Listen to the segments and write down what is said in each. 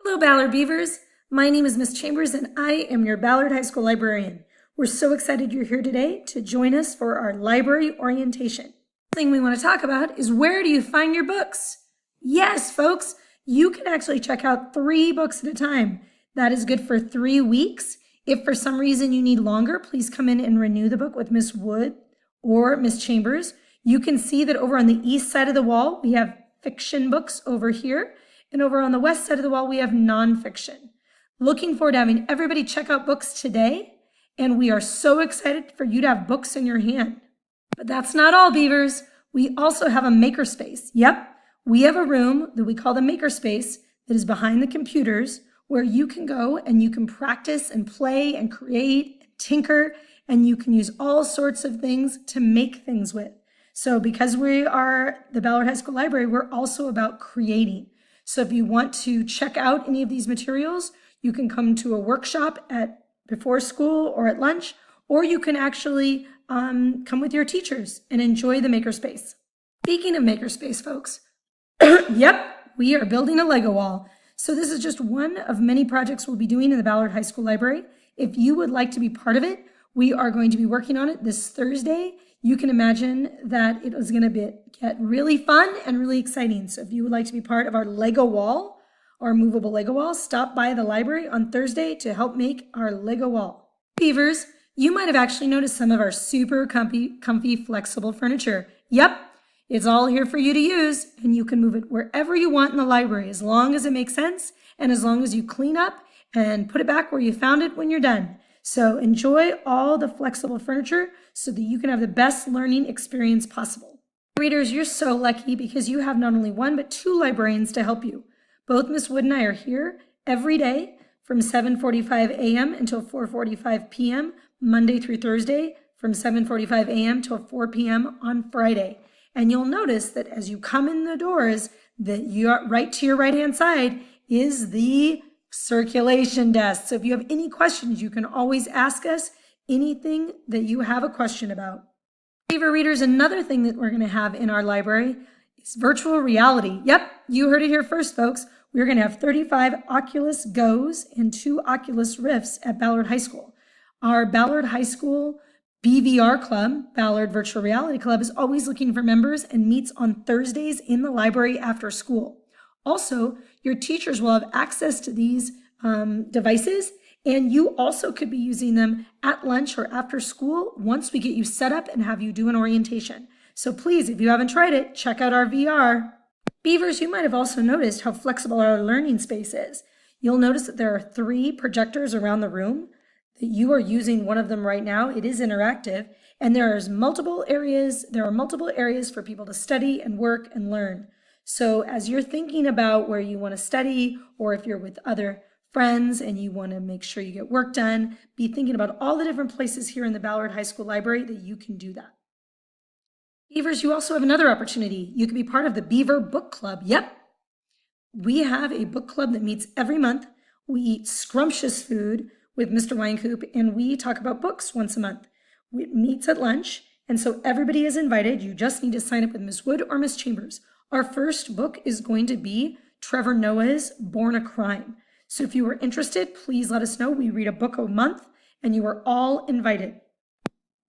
Hello, Ballard Beavers. My name is Miss Chambers, and I am your Ballard High School librarian. We're so excited you're here today to join us for our library orientation. The thing we want to talk about is, where do you find your books? Yes, folks, you can actually check out 3 books at a time. That is good for 3 weeks. If for some reason you need longer, please come in and renew the book with Miss Wood or Miss Chambers. You can see that over on the east side of the wall, we have fiction books over here. And over on the west side of the wall, we have nonfiction. Looking forward to having everybody check out books today. And we are so excited for you to have books in your hand. But that's not all, Beavers. We also have a Makerspace. Yep, we have a room that we call the Makerspace that is behind the computers, where you can go and you can practice and play and create and tinker, and you can use all sorts of things to make things with. So because we are the Ballard High School Library, we're also about creating. So if you want to check out any of these materials, you can come to a workshop before school or at lunch, or you can actually come with your teachers and enjoy the Makerspace. Speaking of Makerspace, folks, yep, we are building a Lego wall. So this is just one of many projects we'll be doing in the Ballard High School Library. If you would like to be part of it, we are going to be working on it this Thursday. You can imagine that it is going to get really fun and really exciting. So if you would like to be part of our Lego wall, our movable Lego wall, stop by the library on Thursday to help make our Lego wall. Beavers, you might have actually noticed some of our super comfy, flexible furniture. Yep, it's all here for you to use, and you can move it wherever you want in the library, as long as it makes sense and as long as you clean up and put it back where you found it when you're done. So enjoy all the flexible furniture so that you can have the best learning experience possible. Readers, you're so lucky because you have not only 1, but 2 librarians to help you. Both Miss Wood and I are here every day from 7:45 a.m. until 4:45 p.m., Monday through Thursday, from 7:45 a.m. till 4 p.m. on Friday. And you'll notice that as you come in the doors, that right to your right-hand side is the circulation desk. So if you have any questions, you can always ask us anything that you have a question about. Beaver readers, another thing that we're going to have in our library is virtual reality. Yep, you heard it here first, folks. We're going to have 35 Oculus Go's and 2 Oculus Rifts at Ballard High School. Our Ballard High School BVR Club, Ballard Virtual Reality Club, is always looking for members and meets on Thursdays in the library after school. Also, your teachers will have access to these devices, and you also could be using them at lunch or after school once we get you set up and have you do an orientation. So please, if you haven't tried it, check out our VR. Beavers, you might have also noticed how flexible our learning space is. You'll notice that there are 3 projectors around the room, that you are using one of them right now. It is interactive, and there are multiple areas for people to study and work and learn. So as you're thinking about where you want to study, or if you're with other friends and you want to make sure you get work done, be thinking about all the different places here in the Ballard High School Library that you can do that. Beavers, you also have another opportunity. You can be part of the Beaver Book Club. Yep, we have a book club that meets every month. We eat scrumptious food with Mr. Weinkoop, and we talk about books once a month. It meets at lunch, and so everybody is invited. You just need to sign up with Miss Wood or Miss Chambers. Our first book is going to be Trevor Noah's Born a Crime. So if you are interested, please let us know. We read a book a month, and you are all invited.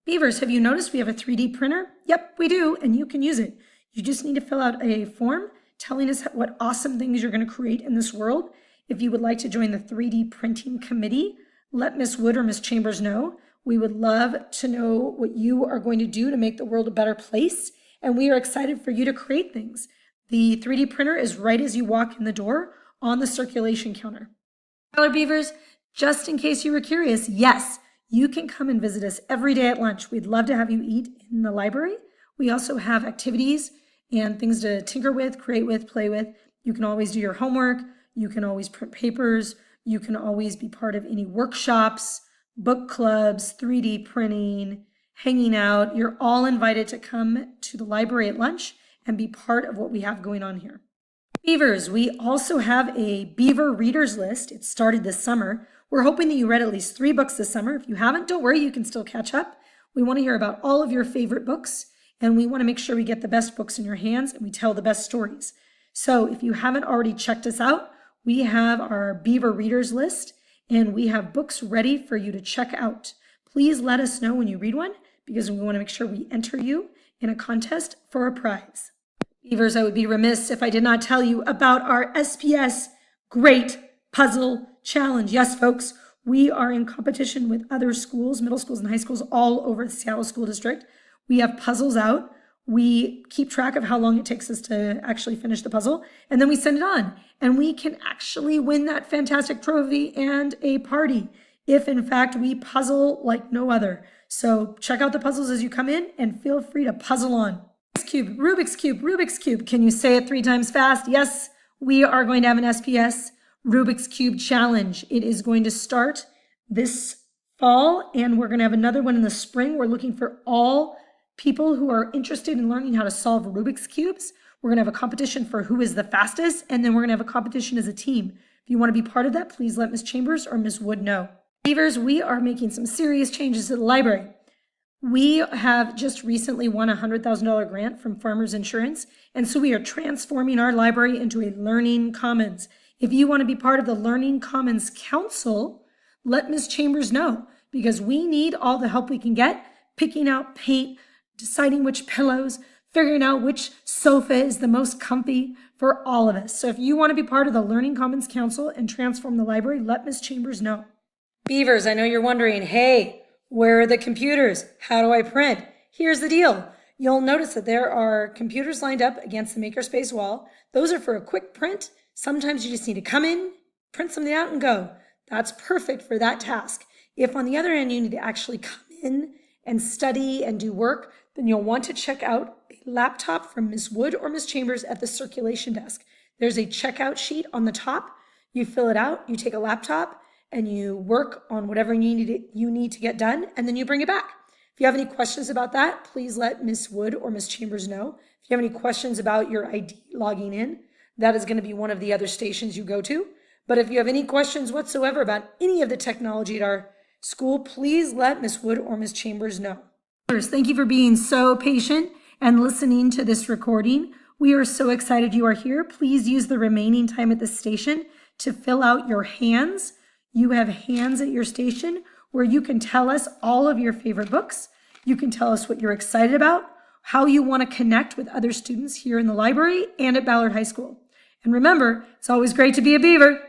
Beavers, have you noticed we have a 3D printer? Yep, we do, and you can use it. You just need to fill out a form telling us what awesome things you're going to create in this world. If you would like to join the 3D printing committee, let Miss Wood or Miss Chambers know. We would love to know what you are going to do to make the world a better place, and we are excited for you to create things. The 3D printer is right as you walk in the door on the circulation counter. Ballard Beavers, just in case you were curious, yes, you can come and visit us every day at lunch. We'd love to have you eat in the library. We also have activities and things to tinker with, create with, play with. You can always do your homework. You can always print papers. You can always be part of any workshops, book clubs, 3D printing, hanging out. You're all invited to come to the library at lunch and be part of what we have going on here. Beavers, we also have a Beaver readers list. It started this summer. We're hoping that you read at least 3 books this summer. If you haven't, don't worry, you can still catch up. We want to hear about all of your favorite books, and we want to make sure we get the best books in your hands and we tell the best stories. So if you haven't already checked us out, we have our Beaver readers list, and we have books ready for you to check out. Please let us know when you read one, because we want to make sure we enter you in a contest for a prize. Beavers, I would be remiss if I did not tell you about our SPS Great Puzzle Challenge. Yes, folks, we are in competition with other schools, middle schools and high schools all over the Seattle School District. We have puzzles out. We keep track of how long it takes us to actually finish the puzzle, and then we send it on. And we can actually win that fantastic trophy and a party if, in fact, we puzzle like no other. So check out the puzzles as you come in and feel free to puzzle on. Rubik's Cube, Rubik's Cube, Rubik's Cube. Can you say it 3 times fast? Yes, we are going to have an SPS Rubik's Cube Challenge. It is going to start this fall, and we're going to have another one in the spring. We're looking for all people who are interested in learning how to solve Rubik's Cubes. We're going to have a competition for who is the fastest, and then we're going to have a competition as a team. If you want to be part of that, please let Ms. Chambers or Ms. Wood know. Beavers, we are making some serious changes to the library. We have just recently won a $100,000 grant from Farmers Insurance, and so we are transforming our library into a Learning Commons. If you want to be part of the Learning Commons Council, let Ms. Chambers know, because we need all the help we can get, picking out paint, deciding which pillows, figuring out which sofa is the most comfy for all of us. So if you want to be part of the Learning Commons Council and transform the library, let Ms. Chambers know. Beavers, I know you're wondering, hey, where are the computers? How do I print? Here's the deal. You'll notice that there are computers lined up against the Makerspace wall. Those are for a quick print. Sometimes you just need to come in, print something out, and go. That's perfect for that task. If on the other end you need to actually come in and study and do work, then you'll want to check out a laptop from Ms. Wood or Ms. Chambers at the circulation desk. There's a checkout sheet on the top. You fill it out, you take a laptop, and you work on whatever you need to get done, and then you bring it back. If you have any questions about that, please let Ms. Wood or Ms. Chambers know. If you have any questions about your ID logging in, that is going to be one of the other stations you go to. But if you have any questions whatsoever about any of the technology at our school, please let Ms. Wood or Ms. Chambers know. Thank you for being so patient and listening to this recording. We are so excited you are here. Please use the remaining time at the station to fill out your hands. You have hands at your station where you can tell us all of your favorite books. You can tell us what you're excited about, how you want to connect with other students here in the library and at Ballard High School. And remember, it's always great to be a Beaver.